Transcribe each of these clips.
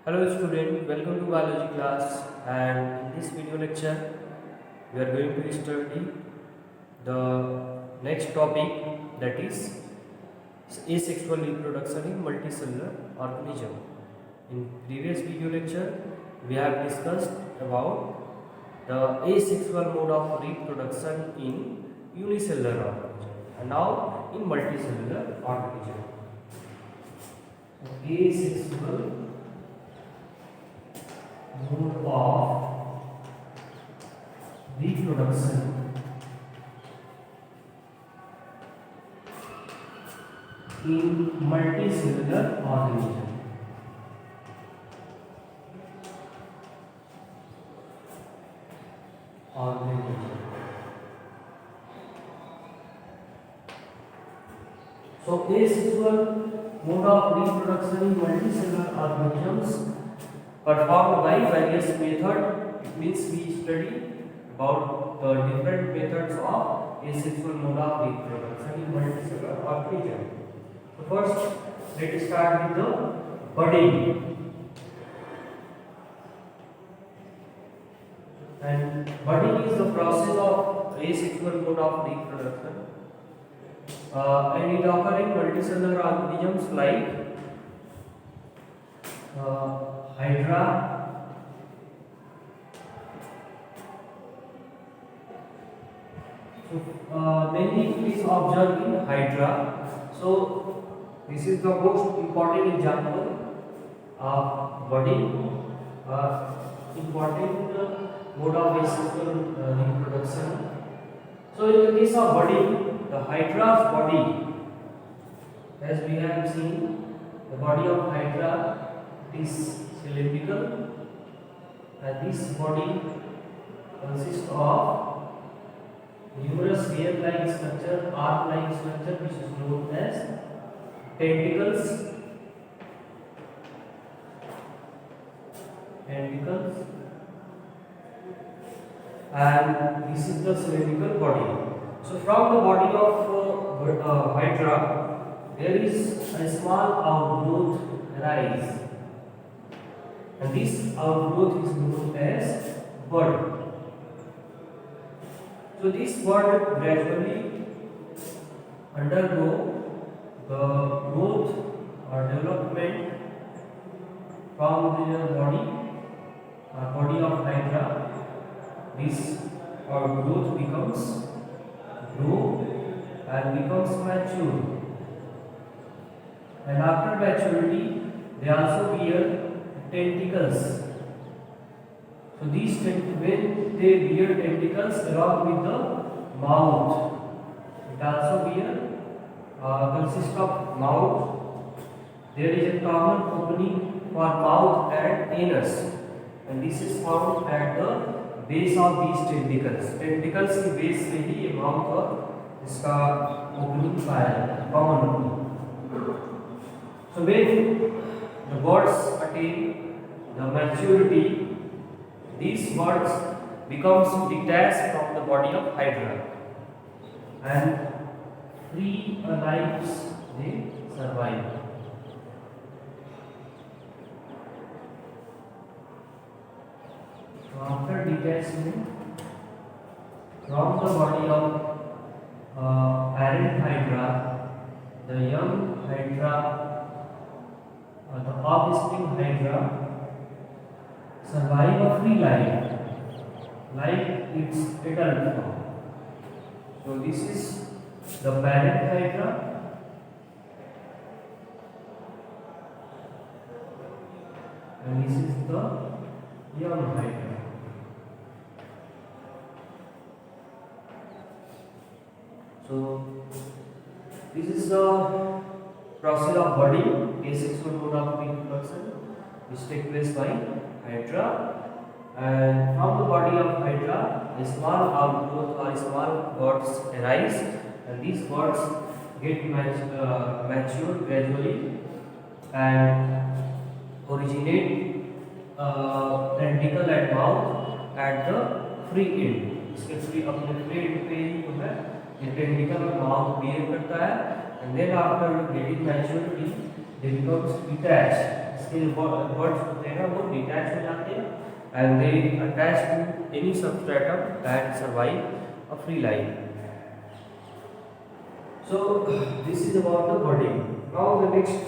Hello student, welcome to biology class, and in this video lecture we are going to study the next topic, that is asexual reproduction in multicellular organism. In previous video lecture we have discussed about the asexual mode of reproduction in unicellular organism and now in multicellular organism. Asexual mode of reproduction in multicellular organism. So asexual mode of reproduction in multicellular organisms performed by various methods. It means we study about the different methods of asexual mode of reproduction in multicellular organism. So first, let's start with the budding. And budding is the process of asexual mode of reproduction, and it occurs in multicellular organisms like Hydra, mainly it is observed in Hydra. So this is the most important example of budding, important mode of asexual reproduction. So in the case of budding, the Hydra's body, as we have seen, the body of Hydra is cylindrical, and this body consists of numerous hair-like structure, arc-like structure, which is known as tentacles. And this is the cylindrical body. So from the body of Hydra, there is a small outgrowth arise, and this outgrowth is known as bud. So this bud gradually undergo the growth or development from the body of Hydra. This growth grow and becomes mature, and after maturity they also bear tentacles. So these when they bear tentacles along with the mouth, it also consists of mouth. There is a common opening for mouth and anus, and this is found at the base of these tentacles की base से ही ये mouth और इसका opening पाया जाता है, common opening. So when the birds attain the maturity, these birds becomes detached from the body of Hydra and free lives they survive. After detachment from the body of parent Hydra, the young Hydra, the offspring Hydra, survive a free life like its adult form. So this is the parent Hydra, and this is the young Hydra. So this is the process of budding, asexual mode of reproduction, which takes place by Hydra, and from the body of Hydra a small outgrowth or small buds arise, and these buds get mature gradually and originate tentacle at mouth at the free end. इसके free अपने free and पे जो है ये tentacle और mouth bear करता है, and then after getting maturity they becomes detached. इसके जो बर्ड्स होते हैं ना वो डिटैच हो जाते हैं and they attach to any substratum and survive a free life. So this is about the body. Now the next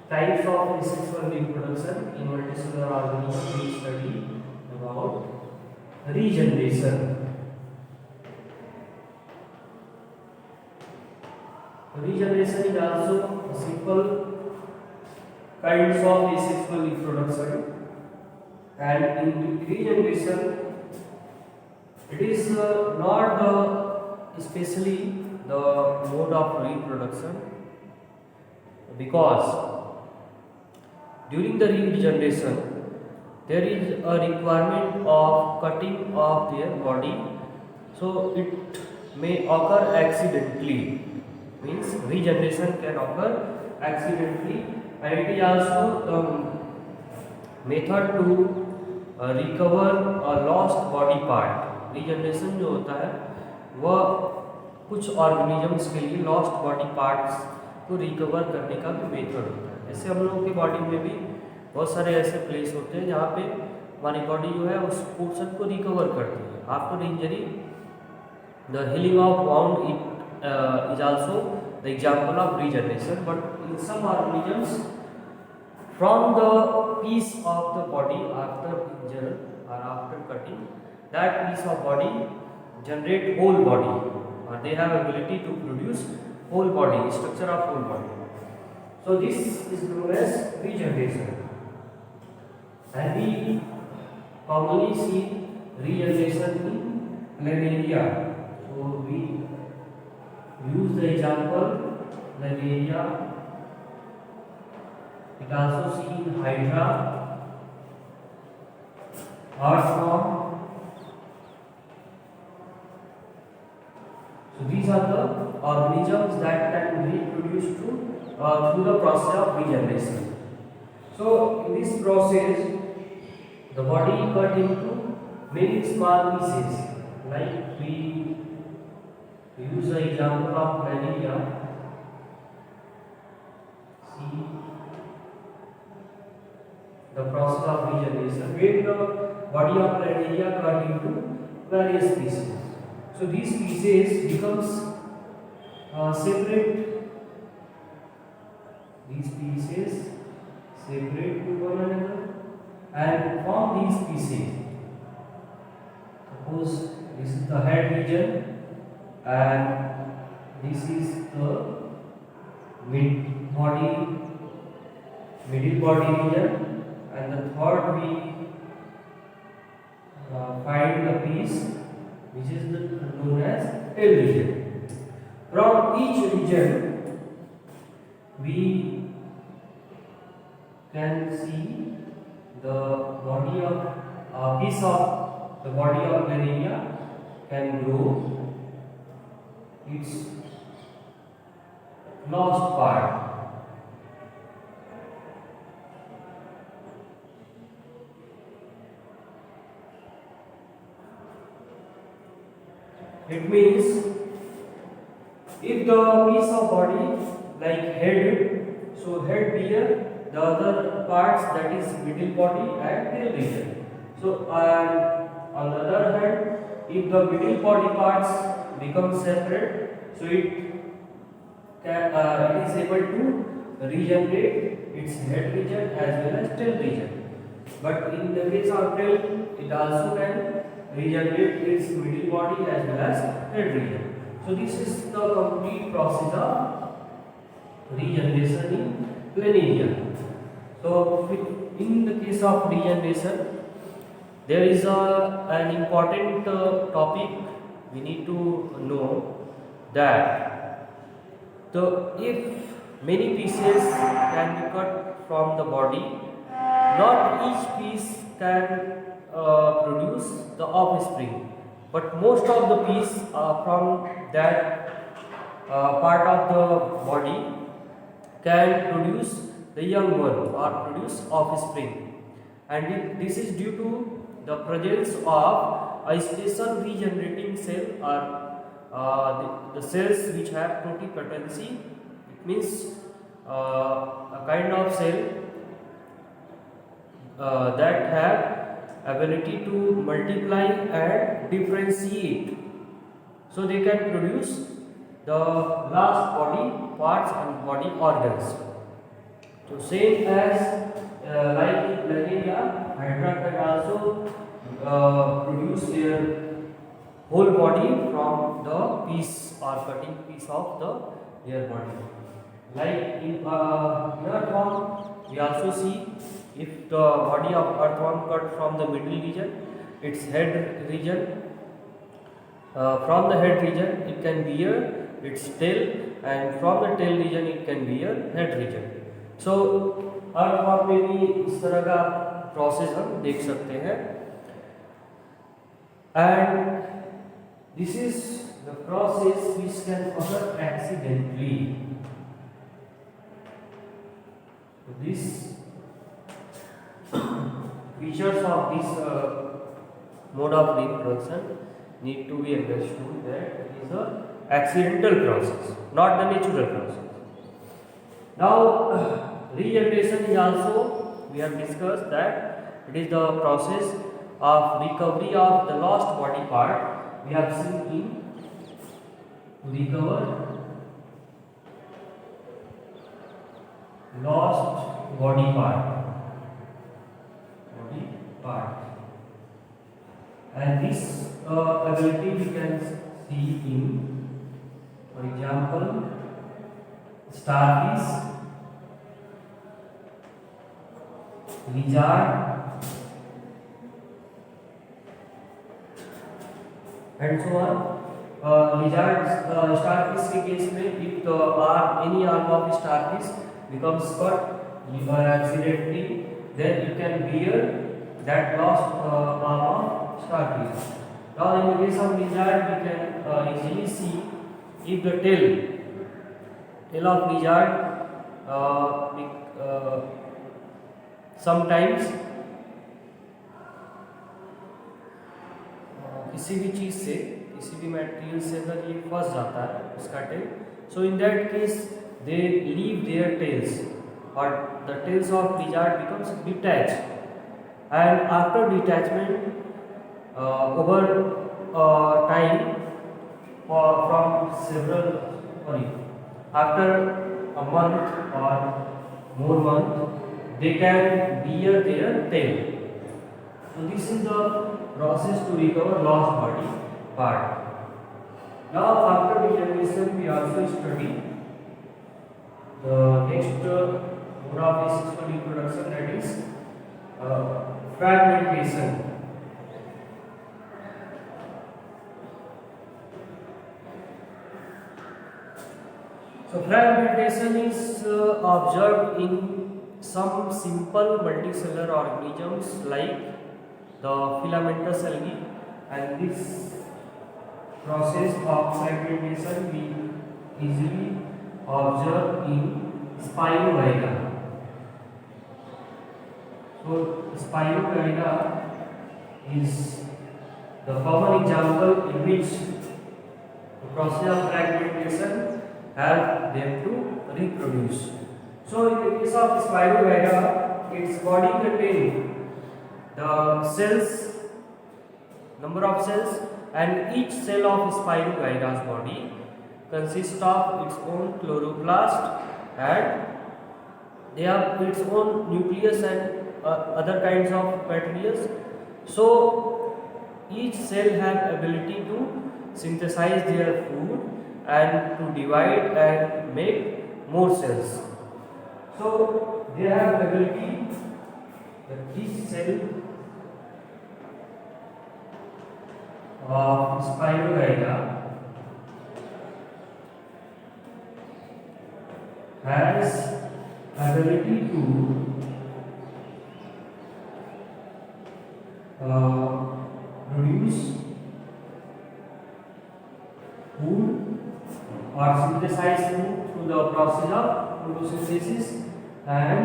types of asexual reproduction in multicellular organisms we study about regeneration. Regeneration is also a simple kinds of asexual reproduction, and in regeneration it is not the especially the mode of reproduction, because during the regeneration there is a requirement of cutting of their body, so it may occur accidentally, means regeneration can occur accidentally, and it is also the method to recover a lost body part. regeneration जो होता है वह कुछ organisms के लिए lost body parts को recover करने का भी मेथड होता है. जैसे हम लोगों के बॉडी में भी बहुत सारे ऐसे प्लेस होते हैं जहाँ पे हमारी बॉडी जो है उस पोर्शन को रिकवर करती है after injury. The healing of wound it is also the example of regeneration, but in some organisms from the piece of the body after injury और after cutting, that piece of body generate whole body, or they have ability to produce whole body, structure of whole body. So this is known as regeneration, and we commonly see regeneration in planaria. So we use the example planaria. We can also see in hydra, earthworm. So these are the organisms that can reproduce through the process of regeneration. So in this process, the body cut into many small pieces. Like we use the example of planaria. See the process of regeneration, where the body of planaria cut into various pieces. So these pieces becomes separate. These pieces separate to one another, and from these pieces, suppose this is the head region and this is the middle body region, and the third we find the piece which is known as tail region. From each region we can see the body of a piece of the body of planaria can grow its lost part. It means if the piece of body like head, so head bear the other parts, that is middle body and tail region. So on the other hand, if the middle body parts become separate, so it is able to regenerate its head region as well as tail region. But in the case of tail, it also can regenerate its middle body as well as head region. So this is the complete process of regeneration in planaria. So in the case of regeneration, there is an important topic we need to know, that if many pieces can be cut from the body, not each piece can produce the offspring, but most of the piece from that part of the body can produce the young one or produce offspring, and this is due to the presence of a special regenerating cell, or the cells which have totipotency. It means a kind of cell that have ability to multiply and differentiate. So they can produce the last body parts and body organs. So same as like in planaria, Hydra can also produce their whole body from the piece or cutting piece of their body. Like in earthworm, we also see if the body of earthworm cut from the middle region, its head region. From the head region, it can bear its tail, and from the tail region, it can bear head region. So earथवॉर्म में भी इस तरह का process हम देख सकते हैं. And this is the process which can occur accidentally. These features of this mode of reproduction need to be understood that it is a accidental process, not the natural process. Now regeneration is also, we have discussed that it is the process of recovery of the lost body part. We have seen in recover lost body part, and this ability we can see in, for example, starfish, lizard, and so on. Lizard, starfish के case में if the any arm of starfish becomes cut accidentally, then you can bear that lost arm of starfish. Now in the case of lizard, we can easily see if the tail of lizard sometimes किसी भी चीज़ से, किसी भी material से अगर ये फंस जाता है उसका tell, so in that case they leave their tails, or the tails of lizard becomes detached, and after detachment over time from several, after a month or more month, they can bear their tail. So this is the process to recover lost body part. Now after regeneration, we also study the next mode of asexual reproduction, that is fragmentation. So fragmentation is observed in some simple multicellular organisms like the filamentous algae, and this process of fragmentation we easily observe in Spirogyra. So Spirogyra is the common example in which the process of fragmentation help them to reproduce. So in the case of Spirogyra, its body contains the cells, number of cells, and each cell of Spirogyra's body consists of its own chloroplast, and they have its own nucleus and other kinds of materials. So each cell has ability to synthesize their food and to divide and make more cells. So they have ability that each cell of Spirogyra has ability to produce food or synthesize food through the process of photosynthesis and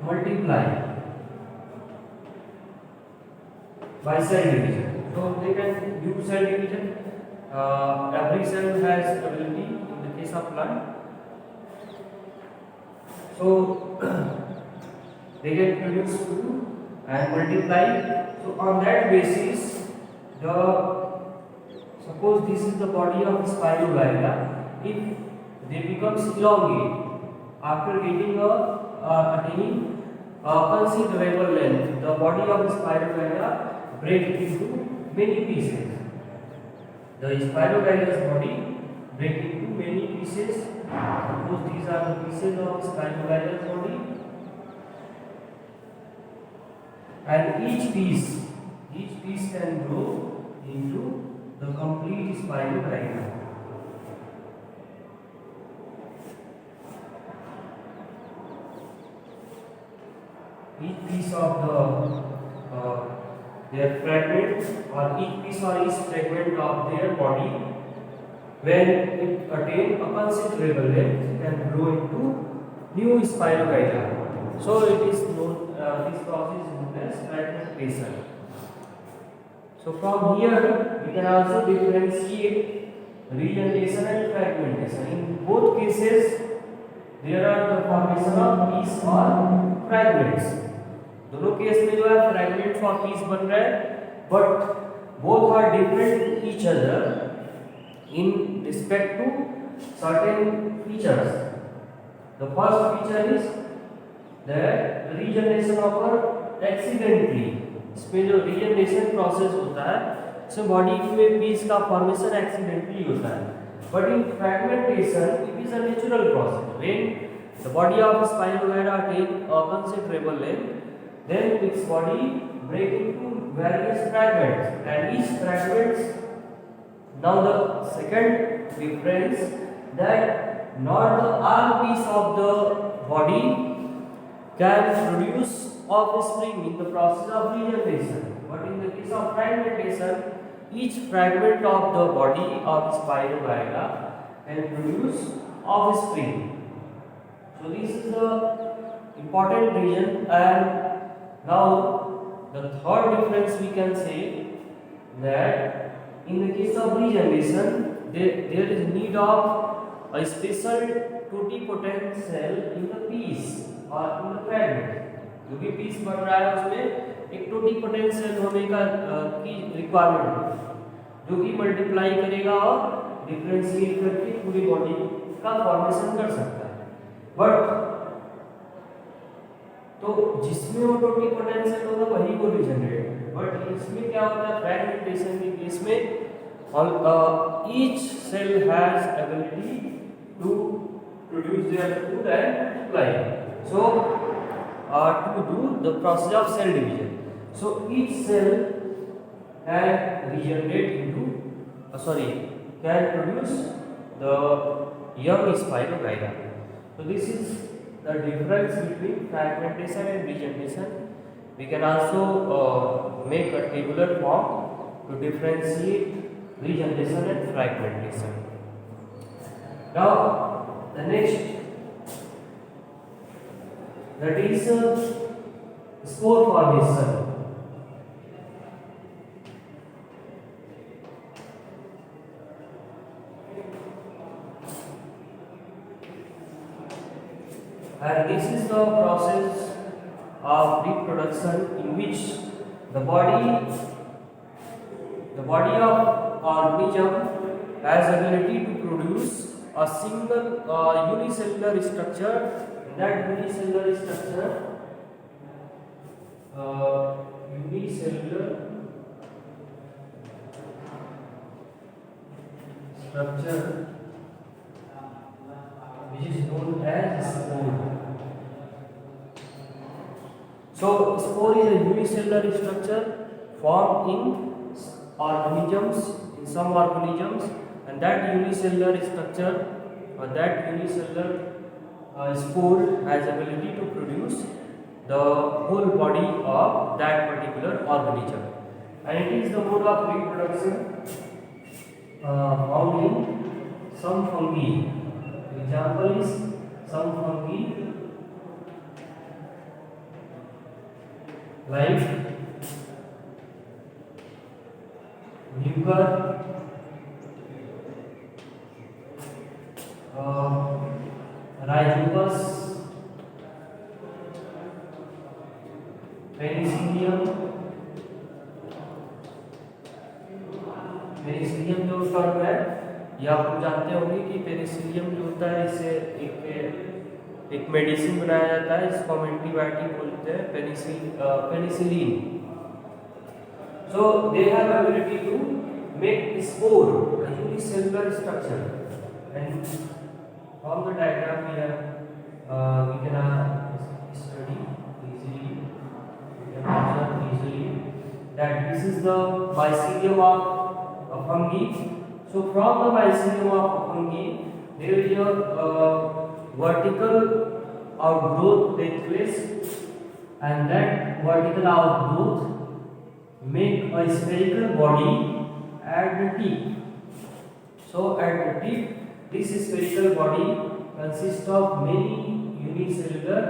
multiply by cell division. So they can use cell division. Every cell has ability in the case of plant. So they can produce food and multiply. So on that basis, the suppose this is the body of Spirogyra. If they becomes elongate after getting attaining a considerable length, the body of Spirogyra break into many pieces. The Spirogyra's body break into many pieces. Suppose these are the pieces of Spirogyra's body, and each piece can grow into the complete Spirogyra. Each piece of their fragment, or each piece or each fragment of their body, when it attains a considerable length, can grow into new Spirogyra. So it is known, this process is known as fragmentation. So from here we can also differentiate regeneration and fragmentation. In both cases there are the formation of piece or fragments. दोनों case में जो है fragments और piece बन रहा है, but both are different in each other in respect to certain features. The first feature is the regeneration occur accidentally. इसमें जो रीजनरेशन प्रोसेस होता है इसमें बॉडी में पीस का फॉर्मेशन एक्सीडेंटली होता है, but in fragmentation it is a natural process. When the body of Spirogyra attain a considerable length, then its body break into various fragments, and each fragments. Now the second difference, that not the all piece of the body can produce offspring in the process of regeneration, but in the case of fragmentation, each fragment of the body of Spirogyra can produce offspring. So this is the important reason. And now the third difference we can say, that in the case of regeneration there is need of a special totipotent cell in the piece or in the fragment. जो भी piece बन रहा है उसमें एक totipotent cell होने का की रिक्वायरमेंट है, जो कि मल्टीप्लाई करेगा और डिफरेंशिएट करके पूरी बॉडी का फॉर्मेशन कर सकता है. बट तो जिसमें वो टोटिपोटेंट सेल होगा वही वो रीजनरेट. बट इसमें क्या होता है, फ्रैगमेंटेशन के केस में each cell has ability to produce their food and multiply. So to do the process of cell division, so each cell can regenerate into can produce the young Spirogyra. So this is the difference between fragmentation and regeneration. We can also make a tabular form to differentiate regeneration and fragmentation. Now the next, that is spore formation. And this is the process of reproduction in which the body of organism has ability to produce a single unicellular structure. That unicellular structure which is known as spore. So spore is a unicellular structure formed in organisms, in some organisms, and that unicellular structure or that unicellular spore has ability to produce the whole body of that particular organism, and it is the mode of reproduction found in some fungi. Example is some fungi like Mucor, Rhizopus, Penicillium Penicillium जो term है ये आप लोग जानते होंगे कि Penicillium जो होता है इससे एक मेडिसिन बनाया जाता है जिसको हम एंटीबायोटिक बोलते हैं penicillin. So they have ability to make spore, a unicellular structure, and from the diagram here we can study easily, we can observe easily that this is the mycelium of fungi. So from the mycelium of fungi there is a vertical outgrowth takes place, and that vertical outgrowth make a spherical body at the tip. So at the tip, this spherical body consists of many unicellular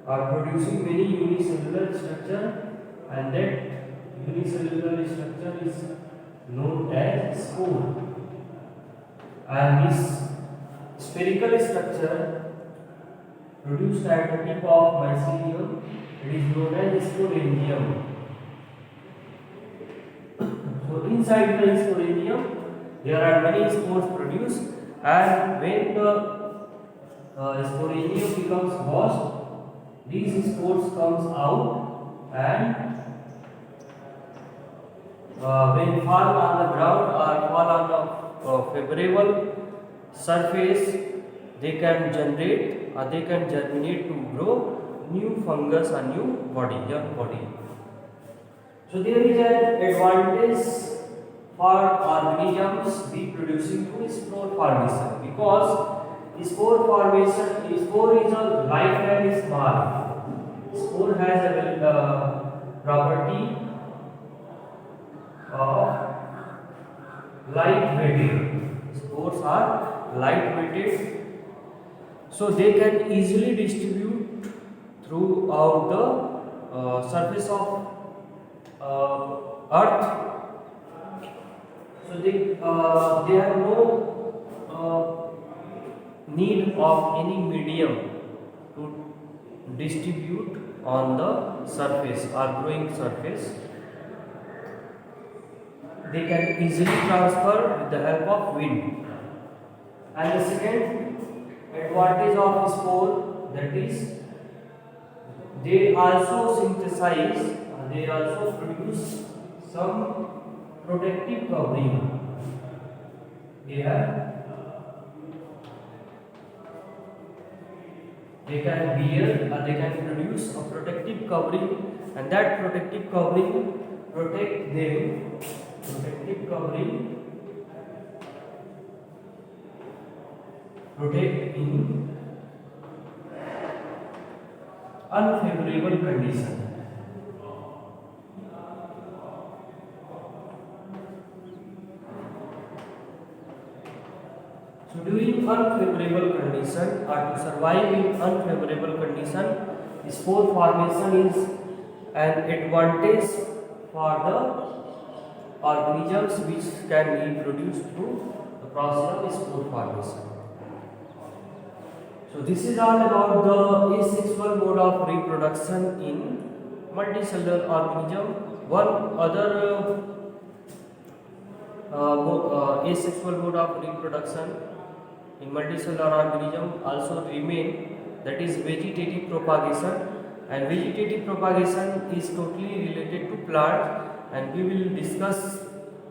or producing many unicellular structure, and that unicellular structure is known as spore. And this spherical structure produced at the tip of mycelium, it is known as sporangium. So inside the sporangium there are many spores produced, and when the sporangium becomes washed, these spores comes out, and when fall on the ground or fall on the favorable surface, they can generate or they can germinate to grow new fungus or new body, young body. So there is an advantage for organisms reproducing to spore formation, because spore is a light and small. Spore has a property of light weighted. Spores are light weighted, so they can easily distribute throughout the surface of earth. So they have no need of any medium to distribute on the surface or growing surface. They can easily transfer with the help of wind. And the second advantage of spore, that is they also synthesize, they also produce some protective covering. They can bear or they can produce a protective covering, and that protective covering protect them. Protective covering protect in unfavorable condition. So during unfavorable condition or to survive in unfavorable condition, spore formation is an advantage for the organisms which can reproduce through the process of spore formation. So this is all about the asexual mode of reproduction in multicellular organism. One other asexual mode of reproduction in multicellular organism also remain, that is vegetative propagation, and vegetative propagation is totally related to plants, and we will discuss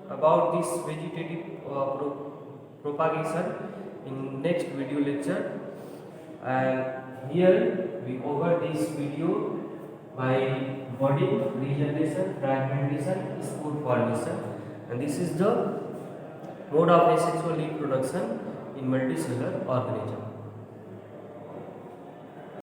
about this vegetative propagation in next video lecture. And here we over this video by budding, regeneration, fragmentation, spore formation, and this is the mode of asexual reproduction in multicellular organism.